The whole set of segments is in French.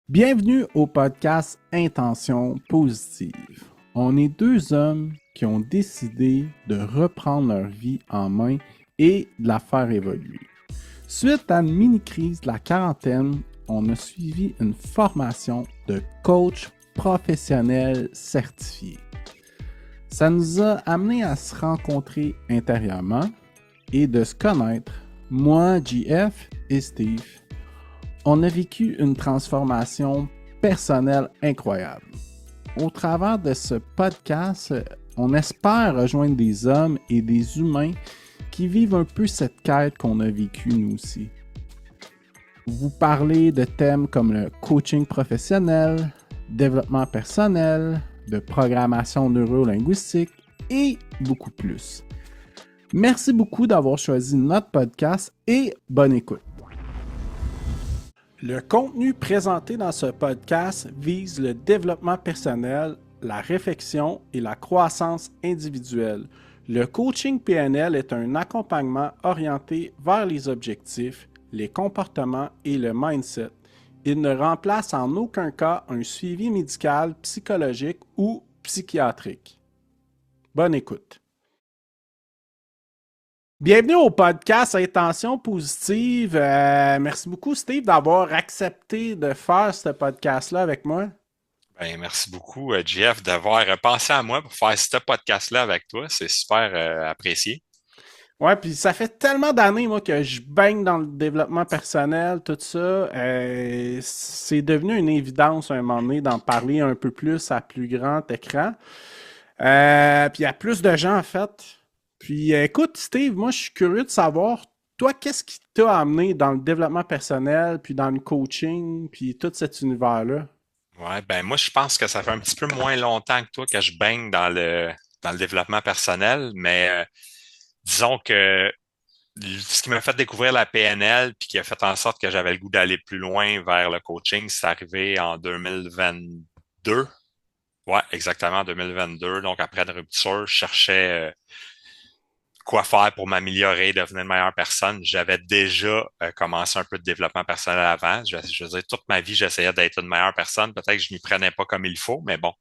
Bienvenue au podcast Intention positive. On est deux hommes qui ont décidé de reprendre leur vie en main et de la faire évoluer. Suite à une mini-crise de la quarantaine, on a suivi une formation de coach professionnel certifié. Ça nous a amené à se rencontrer intérieurement et de se connaître, moi, JF et Steve. On a vécu une transformation personnelle incroyable. Au travers de ce podcast, on espère rejoindre des hommes et des humains qui vivent un peu cette quête qu'on a vécue nous aussi. Vous parlez de thèmes comme le coaching professionnel, développement personnel, de programmation neurolinguistique et beaucoup plus. Merci beaucoup d'avoir choisi notre podcast et bonne écoute. Le contenu présenté dans ce podcast vise le développement personnel, la réflexion et la croissance individuelle. Le coaching PNL est un accompagnement orienté vers les objectifs, les comportements et le mindset. Il ne remplace en aucun cas un suivi médical, psychologique ou psychiatrique. Bonne écoute. Bienvenue au podcast Intention positive. Merci beaucoup, Steve, d'avoir accepté de faire ce podcast-là avec moi. Merci beaucoup, Jeff, d'avoir pensé à moi pour faire ce podcast-là avec toi. C'est super apprécié. Ouais, puis ça fait tellement d'années, moi, que je baigne dans le développement personnel, tout ça. C'est devenu une évidence à un moment donné d'en parler un peu plus à plus grand écran. Puis il y a plus de gens, en fait. Puis écoute, Steve, moi, je suis curieux de savoir, toi, qu'est-ce qui t'a amené dans le développement personnel, puis dans le coaching, puis tout cet univers-là? Ouais, moi, je pense que ça fait un petit peu moins longtemps que toi que je baigne dans le développement personnel, mais disons que ce qui m'a fait découvrir la PNL puis qui a fait en sorte que j'avais le goût d'aller plus loin vers le coaching, c'est arrivé en 2022. Ouais, exactement, en 2022. Donc, après une rupture, je cherchais quoi faire pour m'améliorer, devenir une meilleure personne. J'avais déjà commencé un peu de développement personnel avant. Je veux dire, toute ma vie, j'essayais d'être une meilleure personne. Peut-être que je m'y prenais pas comme il faut, mais bon.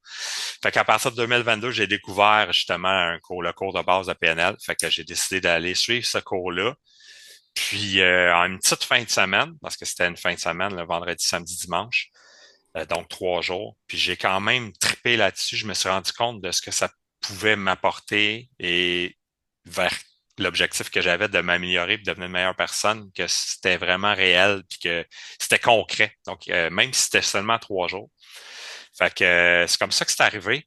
Fait qu'à partir de 2022, j'ai découvert justement le cours de base de PNL. Fait que j'ai décidé d'aller suivre ce cours-là. Puis en une petite fin de semaine, parce que c'était une fin de semaine, le vendredi, samedi, dimanche, donc 3 jours. Puis j'ai quand même trippé là-dessus. Je me suis rendu compte de ce que ça pouvait m'apporter et vers l'objectif que j'avais de m'améliorer et de devenir une meilleure personne, que c'était vraiment réel puis que c'était concret. Donc, même si c'était seulement 3 jours. Fait que c'est comme ça que c'est arrivé.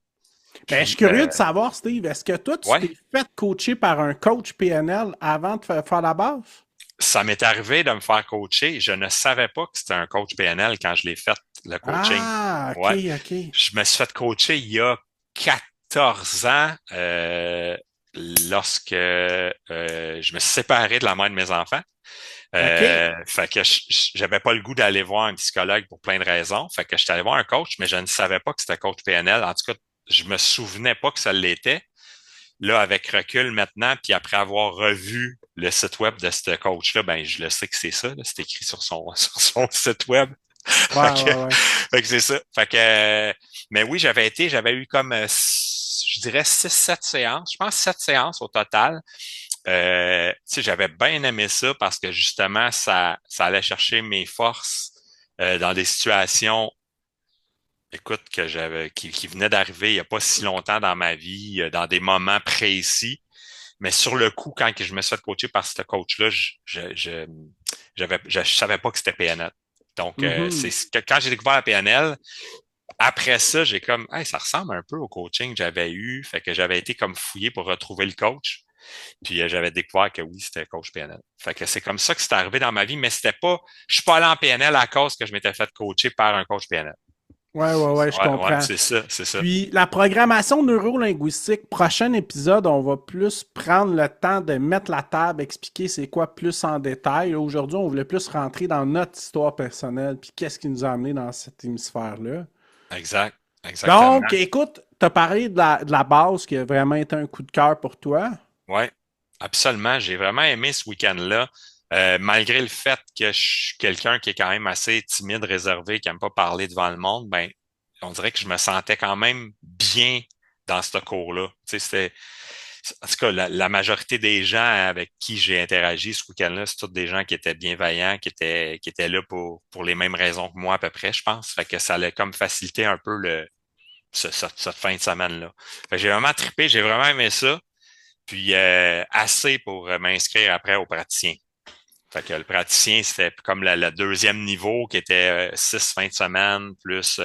Ben, je suis Puis, curieux de savoir, Steve, est-ce que toi, tu ouais, t'es fait coacher par un coach PNL avant de faire la base? ça m'est arrivé de me faire coacher. Je ne savais pas que c'était un coach PNL quand je l'ai fait, le coaching. Ah, ok, Ouais. ok. Je me suis fait coacher il y a 14 ans, lorsque je me suis séparé de la mère de mes enfants. Ok. Fait que j'avais pas le goût d'aller voir un psychologue pour plein de raisons. Fait que j'étais allé voir un coach, mais je ne savais pas que c'était coach PNL. En tout cas, je me souvenais pas que ça l'était. Là, avec recul maintenant, puis après avoir revu le site web de ce coach-là, ben je le sais que c'est ça. Là, c'est écrit sur son sur son site web. Ouais, fait que, ouais, ouais. fait que c'est ça. Fait que, mais oui, j'avais eu comme, je dirais 6, 7 séances. Je pense 7 séances au total. Tu sais, j'avais bien aimé ça parce que justement, ça allait chercher mes forces dans des situations, écoute, qui venaient d'arriver il n'y a pas si longtemps dans ma vie, dans des moments précis. Mais sur le coup, quand je me suis fait coacher par ce coach-là, je savais pas que c'était PNL. Donc, Mhm. quand j'ai découvert la PNL, après ça, j'ai comme, hey, ça ressemble un peu au coaching que j'avais eu. Fait que j'avais été comme fouillé pour retrouver le coach. Puis j'avais découvert que oui, c'était coach PNL. Fait que c'est comme ça que c'est arrivé dans ma vie, mais c'était pas, je suis pas allé en PNL à cause que je m'étais fait coacher par un coach PNL. Ouais, ouais, ouais, je Ouais, comprends. c'est ça, c'est ça. Puis la programmation neurolinguistique, prochain épisode, on va plus prendre le temps de mettre la table, expliquer c'est quoi plus en détail. Aujourd'hui, on voulait plus rentrer dans notre histoire personnelle, puis qu'est-ce qui nous a amené dans cet hémisphère-là. Exact, exactement. Donc, écoute, tu as parlé de la base qui a vraiment été un coup de cœur pour toi. Ouais, absolument. J'ai vraiment aimé ce week-end-là. Malgré le fait que je suis quelqu'un qui est quand même assez timide, réservé, qui aime pas parler devant le monde, ben, on dirait que je me sentais quand même bien dans ce cours-là. Tu sais, en tout cas, la majorité des gens avec qui j'ai interagi ce week-end-là, c'est tous des gens qui étaient bienveillants, qui étaient là pour les mêmes raisons que moi à peu près, je pense. Fait que ça allait comme faciliter un peu cette fin de semaine-là. Fait que j'ai vraiment trippé, j'ai vraiment aimé ça. Puis assez pour m'inscrire après au praticien. Fait que le praticien, c'était comme le deuxième niveau qui était 6 fins de semaine, plus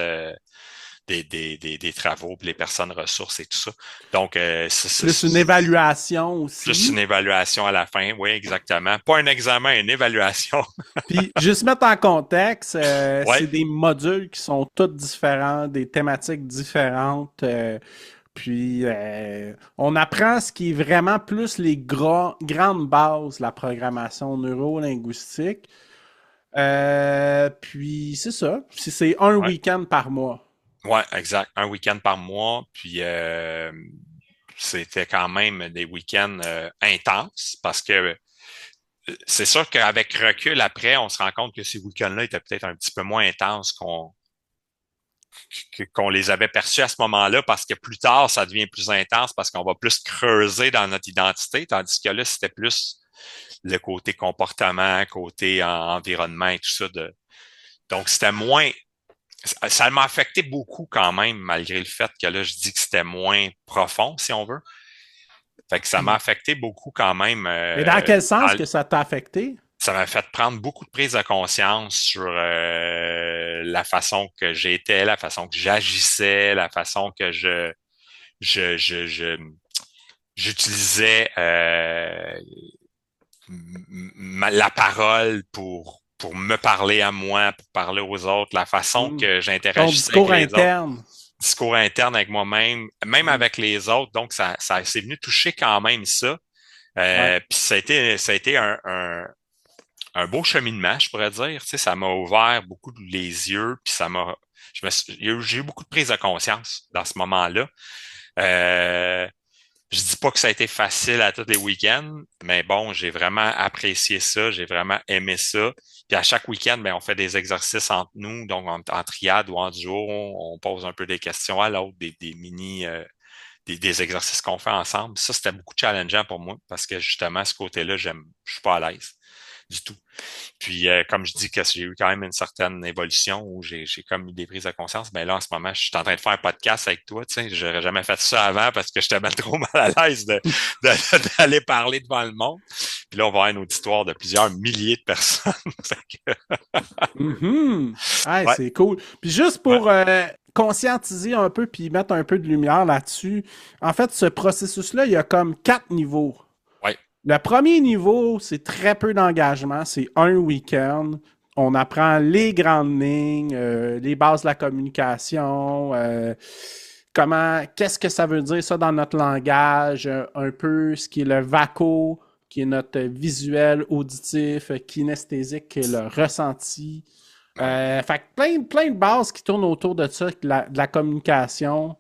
des travaux, puis les personnes ressources et tout ça. Donc, Plus une évaluation plus une aussi. évaluation à la fin, oui, exactement. Pas un examen, une évaluation. Puis, juste mettre en contexte, Ouais, c'est des modules qui sont tous différents, des thématiques différentes. Puis, on apprend ce qui est vraiment plus les grandes bases de la programmation neurolinguistique. Puis, c'est ça. C'est un ouais, week-end par mois. ouais, exact. Un week-end par mois, puis c'était quand même des week-ends intenses parce que c'est sûr qu'avec recul après, on se rend compte que ces week-ends-là étaient peut-être un petit peu moins intenses qu'on les avait perçus à ce moment-là parce que plus tard, ça devient plus intense parce qu'on va plus creuser dans notre identité, tandis que là, c'était plus le côté comportement, côté environnement et tout ça. Donc, c'était moins. Ça m'a affecté beaucoup quand même, malgré le fait que là, je dis que c'était moins profond, si on veut. Fait que ça m'a Puis, affecté beaucoup quand même. mais dans quel sens que ça t'a affecté? Ça m'a fait prendre beaucoup de prise de conscience sur la façon que j'étais, la façon que j'agissais, la façon que je, je, je- j'utilisais la parole pour me parler à moi, pour parler aux autres, la façon Hmm. que Ton j'interagissais avec discours les autres, interne. discours interne avec moi-même, même Hmm. avec les autres. Donc, ça c'est venu toucher quand même ça. Ouais. Puis ça a été un beau cheminement, je pourrais dire. Tu sais, ça m'a ouvert beaucoup les yeux, puis j'ai eu beaucoup de prise de conscience dans ce moment-là. Euh, je dis pas que ça a été facile à tous les week-ends, mais bon, j'ai vraiment apprécié ça, j'ai vraiment aimé ça. Puis à chaque week-end, ben, on fait des exercices entre nous, donc en triade ou en duo, on pose un peu des questions à l'autre, des mini, des exercices qu'on fait ensemble. Ça, c'était beaucoup challengeant pour moi parce que justement, ce côté-là, je suis pas à l'aise du tout. Puis, comme je dis que j'ai eu quand même une certaine évolution où j'ai comme eu des prises de conscience, ben là, en ce moment, je suis en train de faire un podcast avec toi, tu sais, j'aurais jamais fait ça avant parce que j'étais mal trop mal à l'aise d'aller parler devant le monde. Puis là, on va avoir un auditoire de plusieurs milliers de personnes. Fait que, Mhm. Ah, ouais, c'est cool. Puis juste ouais, pour conscientiser un peu puis mettre un peu de lumière là-dessus, en fait, ce processus-là, il y a comme 4 niveaux. ouais, Le premier niveau, c'est très peu d'engagement, c'est un week-end. On apprend les grandes lignes, les bases de la communication, qu'est-ce que ça veut dire ça dans notre langage, un peu ce qui est le VACO, qui est notre visuel, auditif, kinesthésique, qui est le ressenti. ouais. Fait que plein de bases qui tournent autour de ça, de la communication.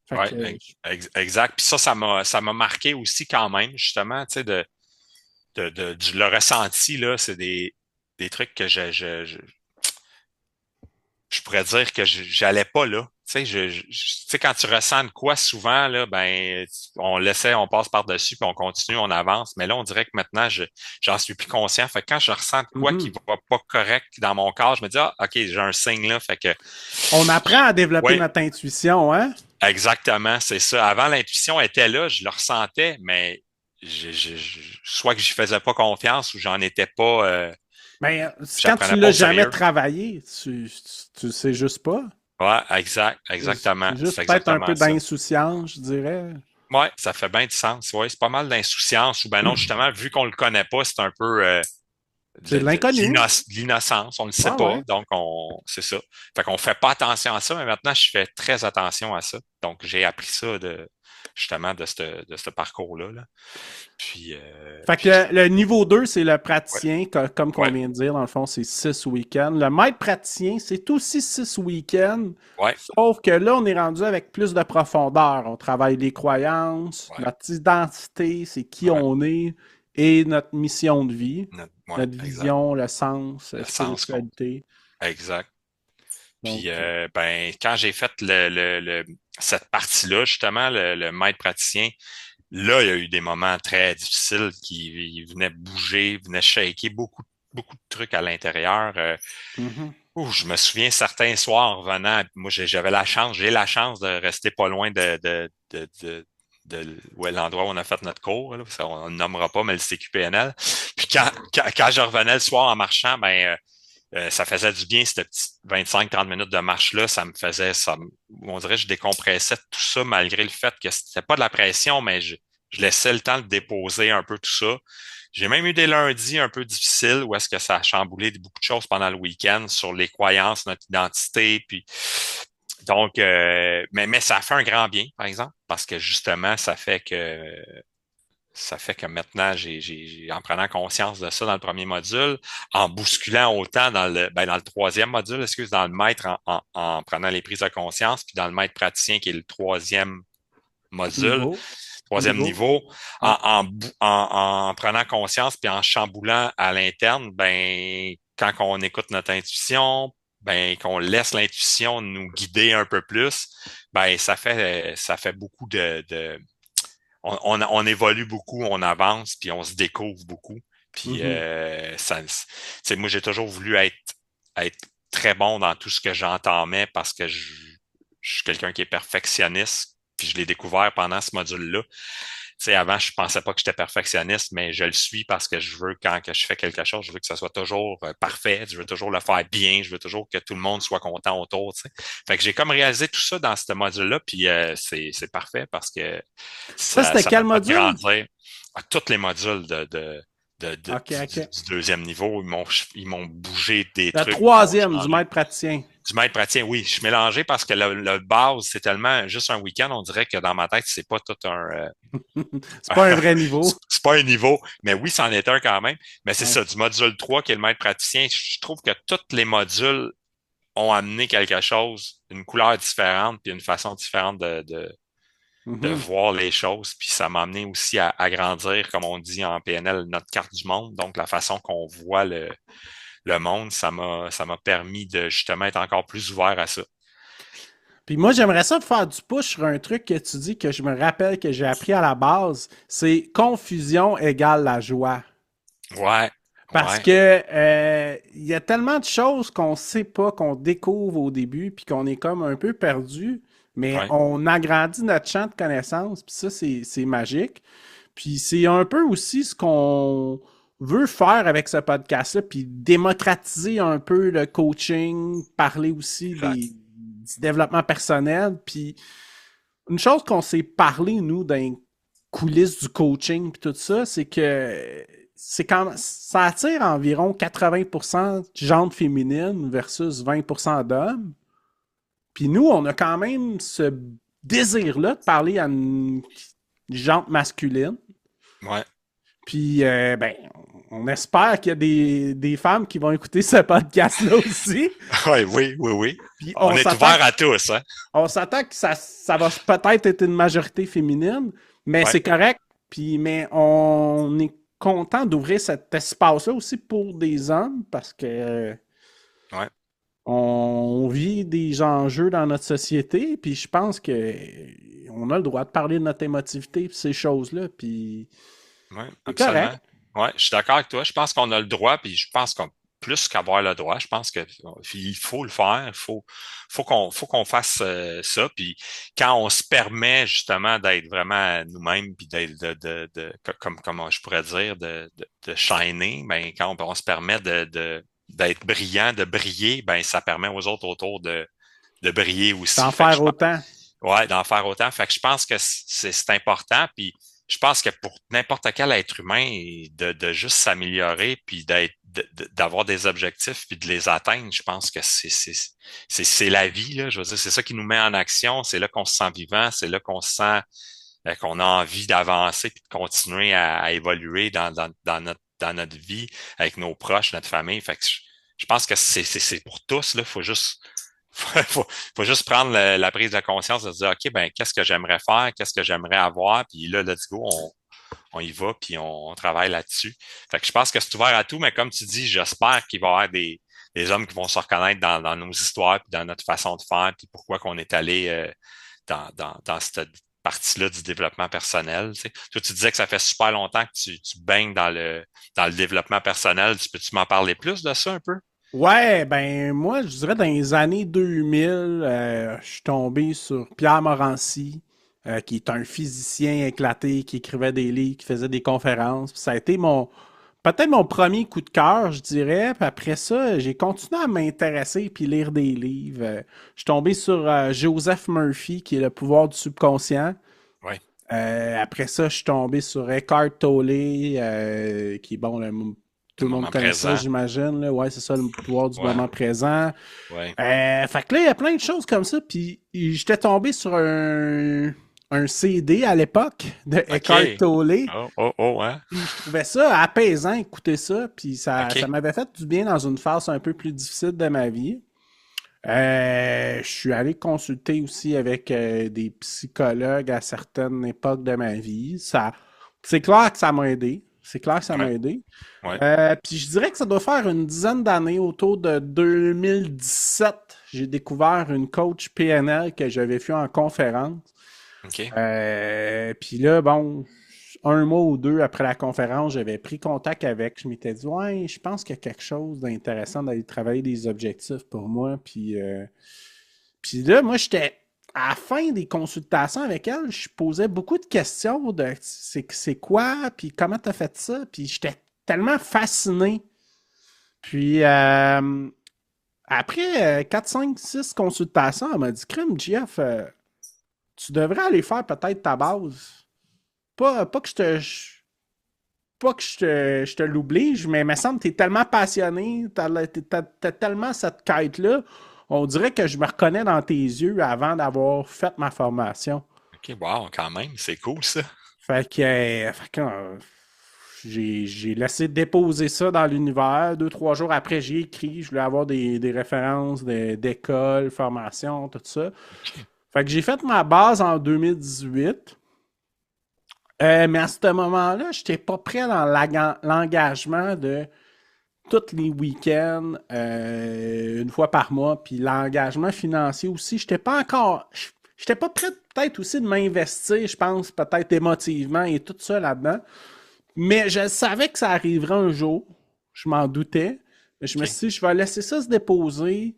Fait Ouais, que, exact. Puis ça m'a marqué aussi quand même, justement, tu sais, le ressenti, là, c'est des trucs que je pourrais dire que j'allais pas là. Tu sais, tu sais, quand tu ressens de quoi souvent, là, ben, on passe par-dessus, puis on continue, on avance. Mais là, on dirait que maintenant, j'en suis plus conscient. Fait que quand je ressens de quoi qui mhm. va pas correct dans mon corps, je me dis, ah, OK, j'ai un signe là. Fait que, On apprend à développer oui, notre intuition, hein? exactement, c'est ça. Avant, l'intuition était là, je le ressentais, mais soit que j'y faisais pas confiance ou j'en étais pas, Mais quand tu j'apprenais pas l'as au jamais sérieux. travaillé, tu sais juste pas. Ouais, exact, exactement. C'est C'est juste peut-être un peu exactement ça. d'insouciance, je dirais. Ouais, ça fait bien du sens. Ouais, c'est pas mal d'insouciance ou ben non, justement, vu qu'on le connaît pas, c'est un peu C'est de l'inconnu. de l'innocence, on le sait Ouais, pas, ouais. donc c'est ça. Fait qu'on fait pas attention à ça, mais maintenant je fais très attention à ça. Donc j'ai appris ça justement de ce parcours-là. Là. Puis, Fait que puis le niveau 2, c'est le ouais, praticien, comme qu'on ouais, vient de dire, dans le fond, c'est 6 week-ends. Le maître praticien, c'est aussi 6 week-ends, ouais, sauf que là, on est rendu avec plus de profondeur. On travaille les croyances, ouais, notre identité, c'est qui ouais, on est, et notre mission de vie, Ouais, notre exact. vision, le sens, Le sens qu'on. spiritualité. Exact. Puis, Donc, ben, quand j'ai fait cette partie-là, justement, le maître praticien, là, il y a eu des moments très difficiles qui il venait bouger, venait shaker beaucoup de trucs à l'intérieur. mhm, Je me souviens certains soirs en revenant, moi j'ai la chance de rester pas loin de ouais, l'endroit où on a fait notre cours, là, on ne nommera pas, mais le CQPNL. Puis quand je revenais le soir en marchant, ben ça faisait du bien, cette petite 25-30 minutes de marche-là. Ça me faisait, on dirait que je décompressais tout ça malgré le fait que c'était pas de la pression, mais je laissais le temps de déposer un peu tout ça. J'ai même eu des lundis un peu difficiles où est-ce que ça a chamboulé beaucoup de choses pendant le week-end sur les croyances, notre identité, puis donc, mais ça a fait un grand bien, par exemple, parce que justement, ça fait que maintenant, en prenant conscience de ça dans le premier module, en bousculant autant dans le troisième module, dans le maître, en prenant les prises de conscience, puis dans le maître praticien, qui est le troisième module, niveau. troisième Niveau. niveau, Ouais. en prenant conscience, puis en chamboulant à l'interne, ben, quand on écoute notre intuition, ben, qu'on laisse l'intuition nous guider un peu plus, ben, ça fait beaucoup on évolue beaucoup, on avance, puis on se découvre beaucoup. Puis Mhm, moi, j'ai toujours voulu être très bon dans tout ce que j'entamais parce que je suis quelqu'un qui est perfectionniste. Puis je l'ai découvert pendant ce module-là. Avant, je pensais pas que j'étais perfectionniste, mais je le suis parce que je veux, quand que je fais quelque chose, je veux que ça soit toujours parfait, je veux toujours le faire bien, je veux toujours que tout le monde soit content autour. T'sais. Fait que j'ai comme réalisé tout ça dans ce module-là, puis c'est parfait parce que ça, c'était ça m'a quel fait module? grandir. Tous les modules OK, OK. du deuxième niveau, ils m'ont bougé des Le trucs, ils m'ont troisième du changé. maître praticien. Du maître praticien, oui, je suis mélangé parce que le base, c'est tellement juste un week-end, on dirait que dans ma tête, c'est pas tout C'est pas un vrai niveau. c'est pas un niveau, mais oui, c'en est un quand même. Mais c'est Ouais. ça, du module 3 qui est le maître praticien, je trouve que tous les modules ont amené quelque chose, une couleur différente, puis une façon différente de Mhm. voir les choses. Puis ça m'a amené aussi à grandir, comme on dit en PNL, notre carte du monde. Donc, la façon qu'on voit le monde, ça m'a permis de justement être encore plus ouvert à ça. Puis moi, j'aimerais ça faire du push sur un truc que tu dis que je me rappelle que j'ai appris à la base. C'est confusion égale la joie. Ouais, Parce ouais, que il y a tellement de choses qu'on sait pas, qu'on découvre au début, puis qu'on est comme un peu perdu, mais ouais, on agrandit notre champ de connaissances, puis ça, c'est magique. Puis c'est un peu aussi ce qu'on veut faire avec ce podcast-là, puis démocratiser un peu le coaching, parler aussi exact. du développement personnel. Puis une chose qu'on s'est parlé, nous, dans les coulisses du coaching, puis tout ça, c'est que ça attire environ 80% de gente féminine versus 20% d'hommes. Puis nous, on a quand même ce désir-là de parler à une gente masculine. Ouais. Puis, ben, on espère qu'il y a des femmes qui vont écouter ce podcast-là aussi. Ouais, oui, oui, oui. Puis, On est ouvert à tous, hein? on s'attend que ça va peut-être être une majorité féminine, mais Ouais, c'est correct. Puis, mais on est content d'ouvrir cet espace-là aussi pour des hommes parce que ouais, on vit des enjeux dans notre société. Puis, je pense que on a le droit de parler de notre émotivité et ces choses-là. Puis, ouais, c'est absolument. correct. Ouais, je suis d'accord avec toi. Je pense qu'on a le droit, puis je pense qu'on plus qu'avoir le droit, je pense que il faut le faire, il faut qu'on fasse ça. Puis quand on se permet justement d'être vraiment nous-mêmes, puis d'être comme je pourrais dire, de shiner, ben quand on se permet d'être brillant, de briller, ben ça permet aux autres autour de briller aussi. D'en Fait que faire autant. ouais, d'en faire autant. Fait que je pense que c'est important. Puis je pense que pour n'importe quel être humain, de juste s'améliorer, puis d'avoir des objectifs, puis de les atteindre, je pense que c'est la vie, là. Je veux dire, c'est ça qui nous met en action. C'est là qu'on se sent vivant. C'est là qu'on se sent qu'on a envie d'avancer puis de continuer à évoluer dans notre vie avec nos proches, notre famille. Fait que je pense que c'est pour tous, là. Faut juste faut juste prendre la prise de conscience de se dire, OK, ben, qu'est-ce que j'aimerais faire? Qu'est-ce que j'aimerais avoir? Puis là, let's go, on y va, puis on travaille là-dessus. Fait que je pense que c'est ouvert à tout, mais comme tu dis, j'espère qu'il va y avoir des hommes qui vont se reconnaître dans nos histoires, puis dans notre façon de faire, puis pourquoi qu'on est allé dans cette partie-là du développement personnel. Tu sais. Toi, tu disais que ça fait super longtemps que tu baignes dans le développement personnel. Peux-tu m'en parler plus de ça un peu? Ouais, ben moi, je dirais dans les années 2000, je suis tombé sur Pierre Morancy, qui est un physicien éclaté, qui écrivait des livres, qui faisait des conférences. Puis ça a été peut-être mon premier coup de cœur, je dirais. Puis après ça, j'ai continué à m'intéresser puis lire des livres. Je suis tombé sur Joseph Murphy, qui est Le pouvoir du subconscient. Oui, Après ça, je suis tombé sur Eckhart Tolle, qui est bon, tout le le monde moment connaît ça, présent. j'imagine. Là. Ouais, c'est ça, le pouvoir du Ouais, moment présent. ouais. Fait que là, il y a plein de choses comme ça. Puis j'étais tombé sur un CD à l'époque de Eckhart OK. Tolle. Oh, oh, oh, hein? Puis je trouvais ça apaisant, écouter ça. Puis ça OK. m'avait fait du bien dans une phase un peu plus difficile de ma vie. Je suis allé consulter aussi avec des psychologues à certaines époques de ma vie. C'est clair que ça m'a aidé. C'est clair que ça m'a Ouais, aidé. ouais. Puis je dirais que ça doit faire une dizaine d'années, autour de 2017. J'ai découvert une coach PNL que j'avais fait en conférence. OK. Puis là, bon, un mois ou deux après la conférence, j'avais pris contact avec. Je m'étais dit, ouais, je pense qu'il y a quelque chose d'intéressant d'aller travailler des objectifs pour moi. Puis là, moi, j'étais à la fin des consultations avec elle, je posais beaucoup de questions de c'est quoi, puis comment t'as fait ça, puis j'étais tellement fasciné. Puis après 4, 5, 6 consultations, elle m'a dit, Crime, Jeff, tu devrais aller faire peut-être ta base. Pas que je te l'oblige, mais il me semble que tu es tellement passionné, t'as tellement cette quête-là, on dirait que je me reconnais dans tes yeux avant d'avoir fait ma formation. OK, wow, quand même, c'est cool ça. Fait que, j'ai laissé déposer ça dans l'univers. 2, 3 jours après, j'ai écrit. Je voulais avoir des références d'école, formation, tout ça. OK. Fait que j'ai fait ma base en 2018. Mais à ce moment-là, je n'étais pas prêt dans l'engagement de tous les week-ends, une fois par mois, puis l'engagement financier aussi. J'étais pas encore. J'étais pas prêt peut-être aussi de m'investir, je pense, peut-être émotivement et tout ça là-dedans. Mais je savais que ça arriverait un jour. Je m'en doutais. Mais je me OK. suis dit, je vais laisser ça se déposer.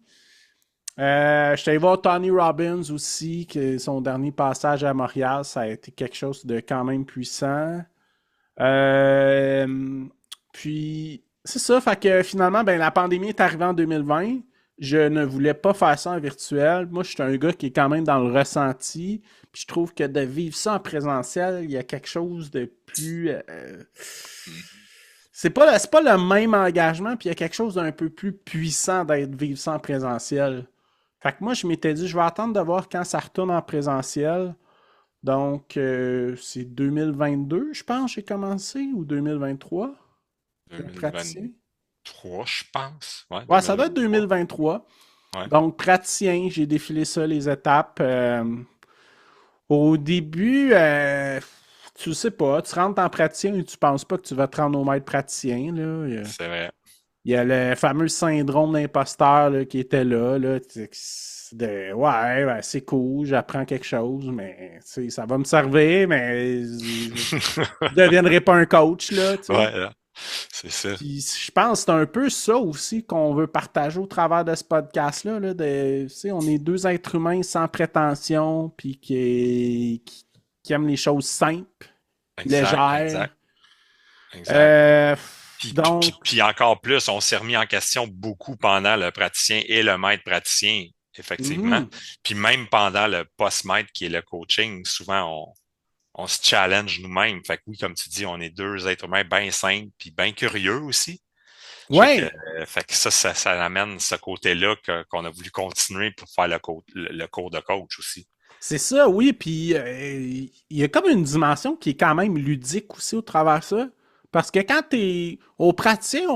Je suis allé voir Tony Robbins aussi, que son dernier passage à Montréal, ça a été quelque chose de quand même puissant. Euh, Puis, c'est ça, fait que finalement, ben, la pandémie est arrivée en 2020. Je ne voulais pas faire ça en virtuel. Moi, je suis un gars qui est quand même dans le ressenti. Puis je trouve que de vivre ça en présentiel, il y a quelque chose de plus. Mhm. C'est pas le même engagement, puis il y a quelque chose d'un peu plus puissant d'être vivre ça en présentiel. Fait que moi, je m'étais dit, je vais attendre de voir quand ça retourne en présentiel. Donc, c'est 2022, je pense, j'ai commencé, ou 2023, le praticien. 2023, je pense. Ouais, Ouais, ça doit être 2023. 2023. Ouais. Donc, praticien, j'ai défilé ça, les étapes. Au début, tu sais pas, tu rentres en praticien et tu penses pas que tu vas te rendre au maître praticien, là. C'est vrai. Il y a le fameux syndrome d'imposteur là, qui était là. Ouais, ben, c'est cool, j'apprends quelque chose, mais tu sais, ça va me servir, mais je deviendrai pas un coach, là, tu sais. Ouais, là, c'est ça. Puis je pense que c'est un peu ça aussi qu'on veut partager au travers de ce podcast-là. Là, tu sais, on est deux êtres humains sans prétention, puis qui aiment les choses simples, Exact, légères. exact, exact. Euh, Puis, donc, puis encore plus, on s'est remis en question beaucoup pendant le praticien et le maître praticien, effectivement. mhm. Puis même pendant le post-maître qui est le coaching, souvent on se challenge nous-mêmes. Fait que oui, comme tu dis, on est deux êtres humains bien simples puis bien curieux aussi. Ouais, Fait que ça amène ce côté-là qu'on a voulu continuer pour faire le cours de coach aussi. c'est ça, oui. Puis il y a comme une dimension qui est quand même ludique aussi au travers de ça. Parce que quand tu es au praticien,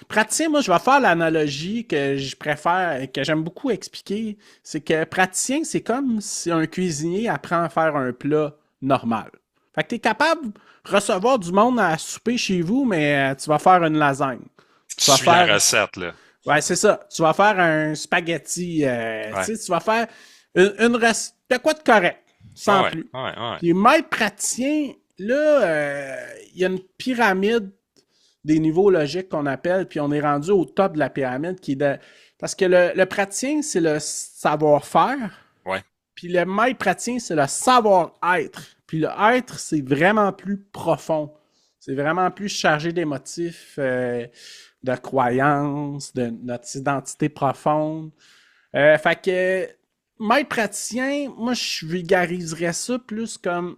praticien, moi, je vais faire l'analogie que je préfère, que j'aime beaucoup expliquer. C'est que praticien, c'est comme si un cuisinier apprend à faire un plat normal. Fait que tu es capable de recevoir du monde à souper chez vous, mais tu vas faire une lasagne. Tu Tu vas suis la faire. recette, là. Ouais, c'est ça. Tu vas faire un spaghetti. Ouais. Tu vas faire une recette. De quoi de correct, Ouais, sans ouais, plus. ouais, ouais. Puis maître praticien, là, il y a une pyramide des niveaux logiques qu'on appelle, puis on est rendu au top de la pyramide qui est de. Parce que le praticien, c'est le savoir-faire, Ouais, puis le maître praticien, c'est le savoir-être. Puis le être, c'est vraiment plus profond. C'est vraiment plus chargé d'émotifs, de croyances, de notre identité profonde. Fait que maître praticien, moi, je vulgariserais ça plus comme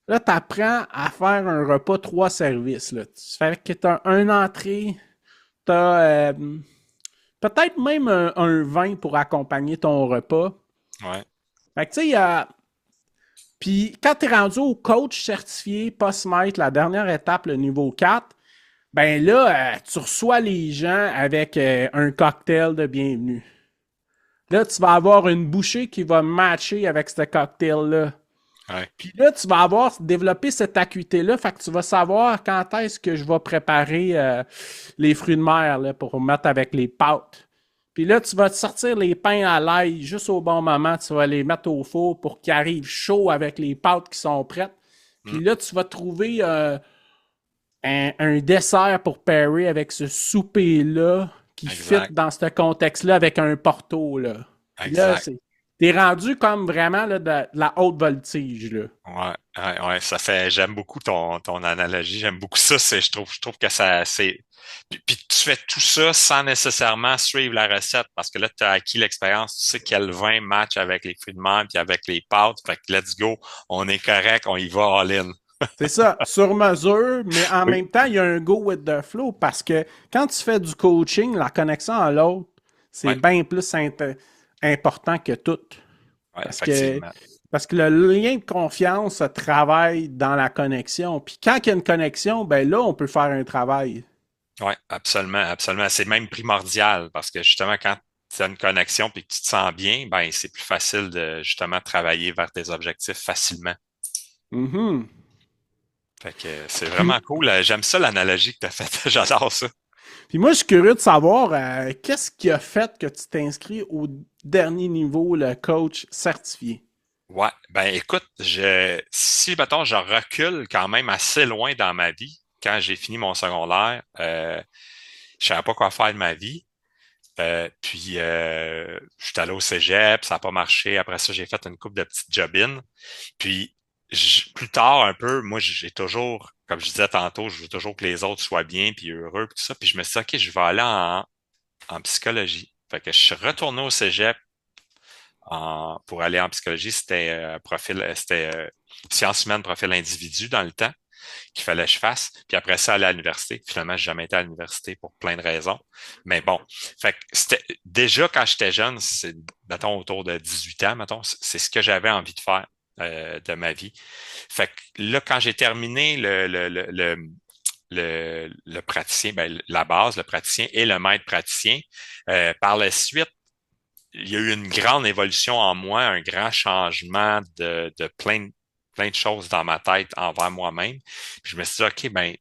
là, tu apprends à faire un repas trois services. Là. Tu fais que tu as un entrée, tu as peut-être même un vin pour accompagner ton repas. ouais. Fait que tu sais, il y a. Puis quand tu es rendu au coach certifié post-maître, la dernière étape, le niveau 4, ben là, tu reçois les gens avec un cocktail de bienvenue. Là, tu vas avoir une bouchée qui va matcher avec ce cocktail-là. Ouais. Puis là, tu vas avoir développé cette acuité-là, fait que tu vas savoir quand est-ce que je vais préparer les fruits de mer là, pour mettre avec les pâtes. Puis là, tu vas te sortir les pains à l'ail juste au bon moment. Tu vas les mettre au four pour qu'ils arrivent chauds avec les pâtes qui sont prêtes. Mm, Puis là, tu vas trouver un dessert pour pairer avec ce souper-là qui fit exact, dans ce contexte-là avec un porto. Là. Puis là, exact. t'es rendu comme vraiment là, de la haute voltige. Là. Ouais, ouais, ouais, ça fait, j'aime beaucoup ton analogie, j'aime beaucoup ça, je trouve que ça, puis tu fais tout ça sans nécessairement suivre la recette, parce que là, tu as acquis l'expérience, tu sais quel vin match avec les fruits de mer, puis avec les pâtes, fait que let's go, on est correct, on y va all-in. C'est ça, sur mesure, mais en Oui. même temps, il y a un go with the flow parce que quand tu fais du coaching, la connexion à l'autre, c'est Ouais, bien plus important que tout. ouais, Parce que, effectivement. parce que le lien de confiance se travaille dans la connexion. Puis quand il y a une connexion, ben là, on peut faire un travail. Ouais, absolument, absolument. C'est même primordial, parce que justement, quand tu as une connexion puis que tu te sens bien, ben, c'est plus facile de justement travailler vers tes objectifs facilement. Mhm. Fait que c'est Puis, vraiment cool. J'aime ça l'analogie que tu as faite. J'adore ça. puis moi, je suis curieux de savoir qu'est-ce qui a fait que tu t'inscris au dernier niveau, le coach certifié. Ouais, ben écoute, si mettons, je recule quand même assez loin dans ma vie, quand j'ai fini mon secondaire, je savais pas quoi faire de ma vie. Puis je suis allé au cégep, ça n'a pas marché. Après ça, j'ai fait une couple de petites job-in. Puis plus tard un peu, moi j'ai toujours, comme je disais tantôt, je veux toujours que les autres soient bien puis heureux puis tout ça. Puis je me suis dit, OK, je vais aller en psychologie. Fait que je suis retourné au cégep pour aller en psychologie. C'était c'était sciences humaines, profil individu dans le temps qu'il fallait que je fasse. Puis après ça, aller à l'université. Finalement, j'ai jamais été à l'université pour plein de raisons. Mais bon, fait que c'était déjà quand j'étais jeune, c'est mettons autour de 18 ans, mettons, c'est ce que j'avais envie de faire de ma vie. Fait que là, quand j'ai terminé le praticien, ben, la base, le praticien et le maître praticien, par la suite, il y a eu une grande évolution en moi, un grand changement de plein de choses dans ma tête envers moi-même. Puis je me suis dit, OK, ben,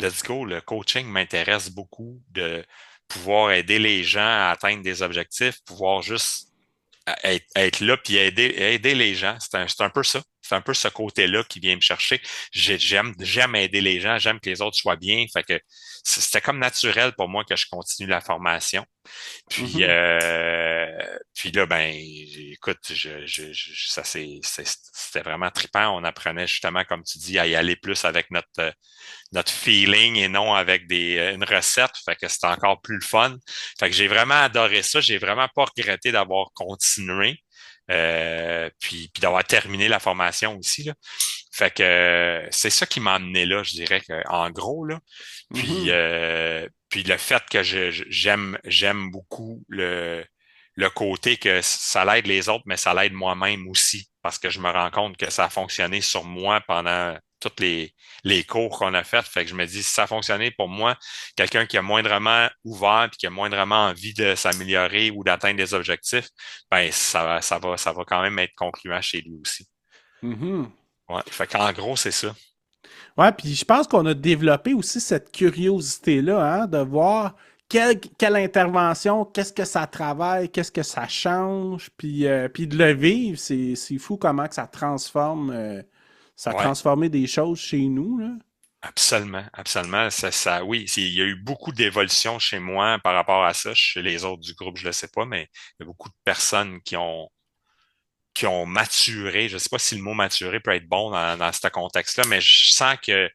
let's go, le coaching m'intéresse beaucoup de pouvoir aider les gens à atteindre des objectifs, pouvoir juste être là puis aider les gens. C'est un peu ça. C'est un peu ce côté-là qui vient me chercher. J'aime aider les gens, j'aime que les autres soient bien. Fait que c'était comme naturel pour moi que je continue la formation. Puis, Mhm. puis là, ben, écoute, c'était vraiment trippant. On apprenait justement, comme tu dis, à y aller plus avec notre feeling et non avec une recette. Fait que c'était encore plus le fun. Fait que j'ai vraiment adoré ça. J'ai vraiment pas regretté d'avoir continué. Puis d'avoir terminé la formation aussi, là. Fait que c'est ça qui m'a amené là, je dirais que, en gros, là. Puis, Mhm. puis le fait que j'aime beaucoup le côté que ça l'aide les autres, mais ça l'aide moi-même aussi, parce que je me rends compte que ça a fonctionné sur moi pendant tous les cours qu'on a fait. Fait que je me dis, si ça a fonctionné pour moi, quelqu'un qui a moindrement ouvert puis qui a moindrement envie de s'améliorer ou d'atteindre des objectifs, ben ça va quand même être concluant chez lui aussi. Mhm. Ouais. Fait qu'en gros, c'est ça. Ouais, puis je pense qu'on a développé aussi cette curiosité-là, hein, de voir quelle intervention, qu'est-ce que ça travaille, qu'est-ce que ça change, puis de le vivre, c'est fou comment que ça transforme, ça a Ouais. transformé des choses chez nous, là. Absolument, absolument. Oui, il y a eu beaucoup d'évolution chez moi par rapport à ça. Chez les autres du groupe, je le sais pas, mais il y a beaucoup de personnes qui ont maturé. Je sais pas si le mot maturé peut être bon dans ce contexte-là, mais je sens qu'il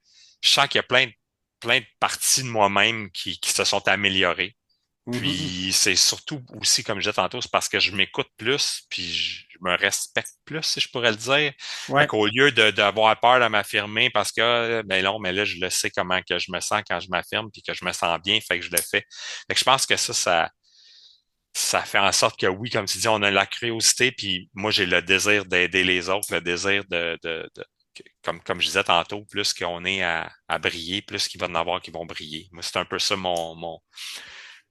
y a plein de parties de moi-même qui se sont améliorées. Mhm. Puis c'est surtout aussi, comme je disais tantôt, c'est parce que je m'écoute plus, puis je me respecte plus, si je pourrais le dire. Fait Ouais. qu'au lieu d'avoir peur de m'affirmer parce que ben non, mais là, je le sais comment que je me sens quand je m'affirme, puis que je me sens bien, fait que je le fais. Fait que je pense que ça fait en sorte que oui, comme tu dis, on a la curiosité, puis moi, j'ai le désir d'aider les autres, le désir comme je disais tantôt, plus qu'on est à briller, plus qu'il va en avoir qui vont briller. Moi, c'est un peu ça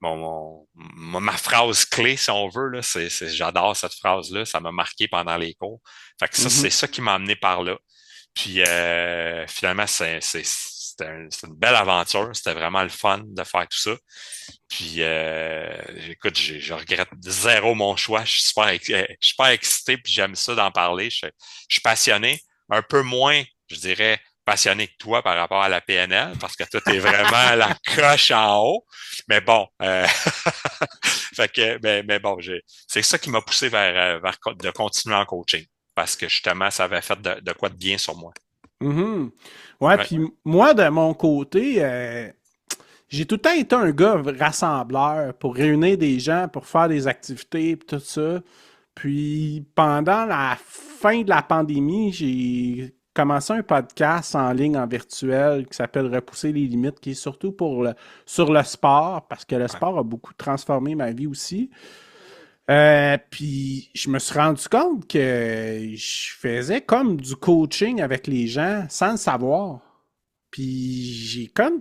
ma phrase clé, si on veut, là, j'adore cette phrase-là. Ça m'a marqué pendant les cours. Fait que ça, c'est Mhm. ça qui m'a amené par là. Puis finalement, c'est une belle aventure. C'était vraiment le fun de faire tout ça. Puis écoute, je regrette zéro mon choix. Je suis super excité, puis j'aime ça d'en parler. Je suis passionné, un peu moins, je dirais, passionné que toi par rapport à la PNL, parce que toi, t'es vraiment à la coche en haut. Mais bon, fait que, mais bon, c'est ça qui m'a poussé vers de continuer en coaching, parce que justement, ça avait fait de quoi de bien sur moi. Mhm. Ouais, Ouais, puis moi, de mon côté, j'ai tout le temps été un gars rassembleur pour réunir des gens, pour faire des activités, puis tout ça. Puis pendant la fin de la pandémie, j'ai commencé un podcast en ligne, en virtuel, qui s'appelle Repousser les limites, qui est surtout sur le sport, parce que le ouais, sport a beaucoup transformé ma vie aussi. Puis je me suis rendu compte que je faisais comme du coaching avec les gens sans le savoir. Puis j'ai comme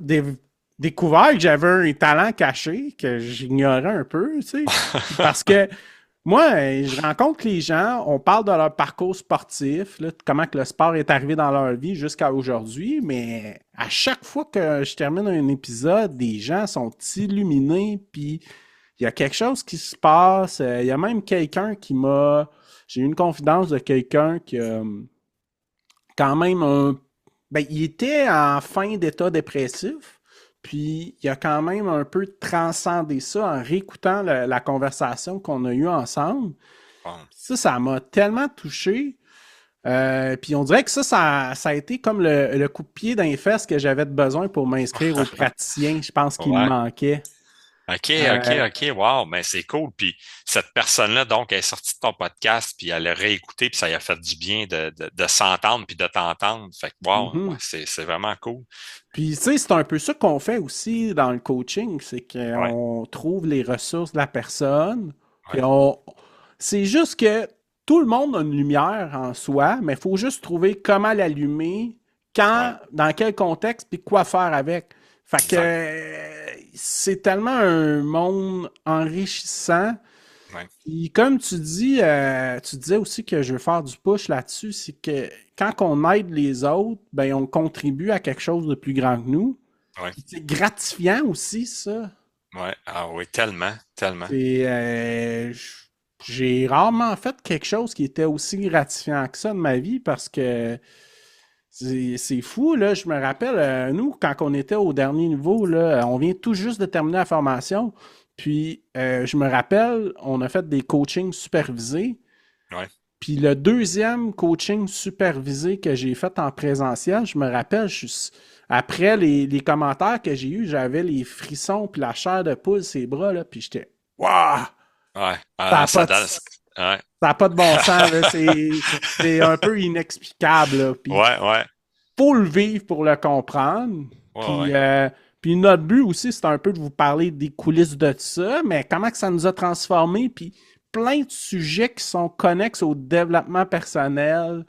découvert que j'avais un talent caché que j'ignorais un peu, tu sais. Parce que moi, je rencontre les gens, on parle de leur parcours sportif, là, comment que le sport est arrivé dans leur vie jusqu'à aujourd'hui, mais à chaque fois que je termine un épisode, des gens sont illuminés, puis il y a quelque chose qui se passe. Il y a même quelqu'un qui m'a... J'ai eu une confidence de quelqu'un qui a quand même un... Ben, il était en fin d'état dépressif, puis il a quand même un peu transcendé ça en réécoutant la conversation qu'on a eue ensemble. bon, Ça m'a tellement touché. Puis on dirait que ça a été comme le coup de pied d'un fesses que j'avais besoin pour m'inscrire au praticien. Je pense qu'il me ouais. manquait. OK, OK, Euh, OK, wow, mais c'est cool. Puis cette personne-là, donc, elle est sortie de ton podcast, puis elle a réécouté, puis ça lui a fait du bien de s'entendre, puis de t'entendre. Fait que, wow, ouais, mhm. c'est vraiment cool. Puis, tu sais, c'est un peu ça qu'on fait aussi dans le coaching, c'est Ouais, qu'on trouve les ressources de la personne, puis ouais, c'est juste que tout le monde a une lumière en soi, mais il faut juste trouver comment l'allumer, ouais, quand, dans quel contexte, puis quoi faire avec. Fait que exact. c'est tellement un monde enrichissant. Ouais, Puis comme tu disais aussi que je veux faire du push là-dessus, c'est que quand on aide les autres, ben on contribue à quelque chose de plus grand que nous. ouais, Puis c'est gratifiant aussi, ça. ouais. Ah oui, tellement, tellement. C'est, j'ai rarement fait quelque chose qui était aussi gratifiant que ça de ma vie parce que c'est fou, là. Je me rappelle, nous, quand on était au dernier niveau, là, on vient tout juste de terminer la formation. Puis, je me rappelle, on a fait des coachings supervisés. Ouais, Puis le deuxième coaching supervisé que j'ai fait en présentiel, je me rappelle, après les commentaires que j'ai eus, j'avais les frissons puis la chair de poule, ses bras, là, puis j'étais Waouh! ouais. Ça Ah, n'a pas, ça de- donne. Ouais. ça a pas de bon sens, là. C'est un peu inexplicable, là. Puis Ouais, ouais, faut le vivre pour le comprendre. ouais, Puis, ouais. puis notre but aussi, c'est un peu de vous parler des coulisses de ça, mais comment que ça nous a transformés, puis plein de sujets qui sont connexes au développement personnel,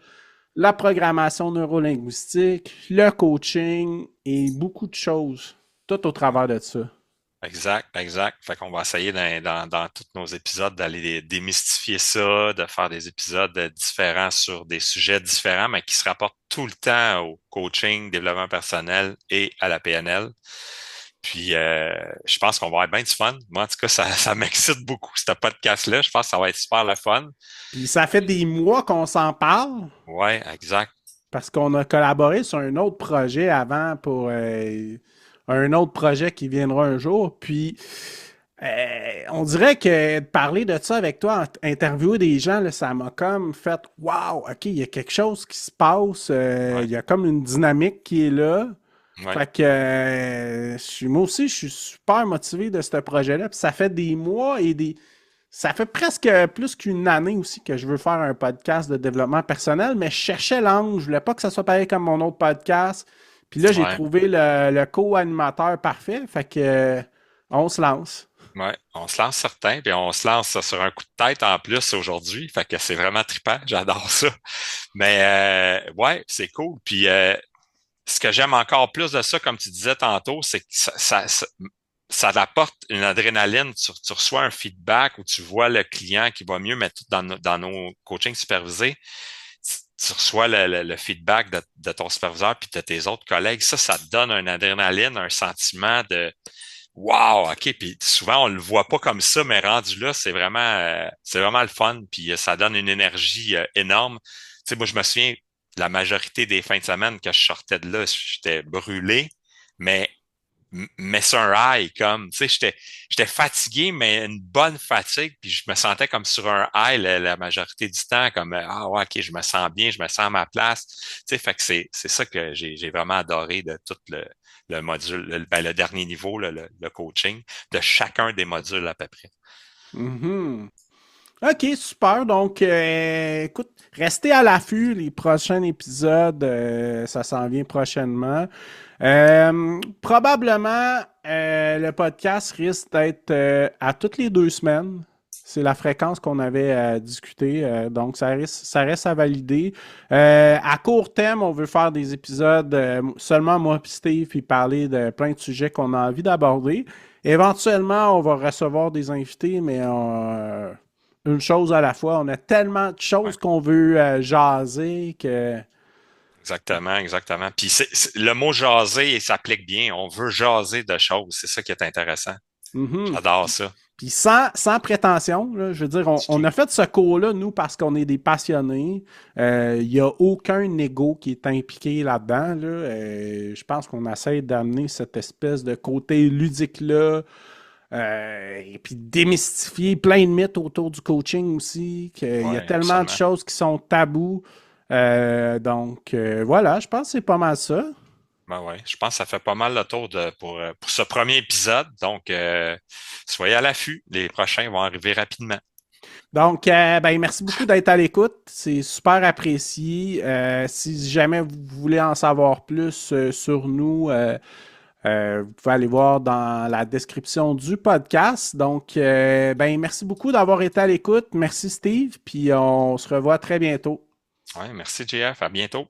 la programmation neurolinguistique, le coaching et beaucoup de choses, tout au travers de ça. Exact, exact. Fait qu'on va essayer dans tous nos épisodes d'aller démystifier ça, de faire des épisodes différents sur des sujets différents, mais qui se rapportent tout le temps au coaching, développement personnel et à la PNL. Puis je pense qu'on va avoir bien du fun. Moi, en tout cas, ça m'excite beaucoup, ce podcast-là. Je pense que ça va être super le fun. Puis ça fait des mois qu'on s'en parle Ouais, exact. parce qu'on a collaboré sur un autre projet avant pour un autre projet qui viendra un jour. Puis on dirait que de parler de ça avec toi, interviewer des gens, là, ça m'a comme fait wow, OK, il y a quelque chose qui se passe. Ouais, Il y a comme une dynamique qui est là. ouais, Fait que moi aussi, je suis super motivé de ce projet-là. Puis ça fait des mois et des. Ça fait presque plus qu'une année aussi que je veux faire un podcast de développement personnel, mais je cherchais l'angle. Je voulais pas que ça soit pareil comme mon autre podcast. Puis là, j'ai ouais, trouvé le co-animateur parfait. Fait que on se lance. ouais. On se lance certains, puis on se lance sur un coup de tête en plus aujourd'hui. Fait que c'est vraiment trippant. J'adore ça. Mais ouais, c'est cool. Puis ce que j'aime encore plus de ça, comme tu disais tantôt, c'est que ça apporte une adrénaline. Tu reçois un feedback où tu vois le client qui va mieux, mais tout dans nos coachings supervisés, tu reçois le feedback de ton superviseur puis de tes autres collègues. Ça te donne une adrénaline, un sentiment de wow, OK. Puis souvent, on le voit pas comme ça, mais rendu là, c'est vraiment le fun. Puis ça donne une énergie énorme. Tu sais, moi, je me souviens, la majorité des fins de semaine que je sortais de là, j'étais brûlé, mais mais c'est un high, comme, tu sais, j'étais fatigué, mais une bonne fatigue, puis je me sentais comme sur un high la majorité du temps, comme, ah ouais, ok, je me sens bien, je me sens à ma place, tu sais, fait que c'est ça que j'ai vraiment adoré de tout le module, le dernier niveau, le coaching, de chacun des modules à peu près. Mhm. OK, super. Donc, écoute, restez à l'affût. Les prochains épisodes, ça s'en vient prochainement. Probablement, le podcast risque d'être à toutes les 2 semaines. C'est la fréquence qu'on avait discuté. Donc, ça reste à valider. À court terme, on veut faire des épisodes seulement moi et Steve, puis parler de plein de sujets qu'on a envie d'aborder. Éventuellement, on va recevoir des invités, mais une chose à la fois. On a tellement de Ouais. choses qu'on veut jaser que. Exactement, exactement. Puis le mot jaser, il s'applique bien. On veut jaser de choses. C'est ça qui est intéressant. Mhm. J'adore ça. Puis sans prétention, là, je veux dire, on a fait ce cours-là, nous, parce qu'on est des passionnés. Il n'y a aucun ego qui est impliqué là-dedans. Là. Je pense qu'on essaie d'amener cette espèce de côté ludique-là. Et puis démystifier plein de mythes autour du coaching aussi, qu'il y a Ouais, tellement de absolument. choses qui sont tabous. Donc, voilà, je pense que c'est pas mal ça. Ben ouais, je pense que ça fait pas mal le tour pour ce premier épisode. Donc, soyez à l'affût. Les prochains vont arriver rapidement. Donc, ben, merci beaucoup d'être à l'écoute. C'est super apprécié. Si jamais vous voulez en savoir plus sur nous, vous pouvez aller voir dans la description du podcast. Donc, ben, merci beaucoup d'avoir été à l'écoute. Merci Steve. Puis on se revoit très bientôt. Ouais, merci, JF. À bientôt.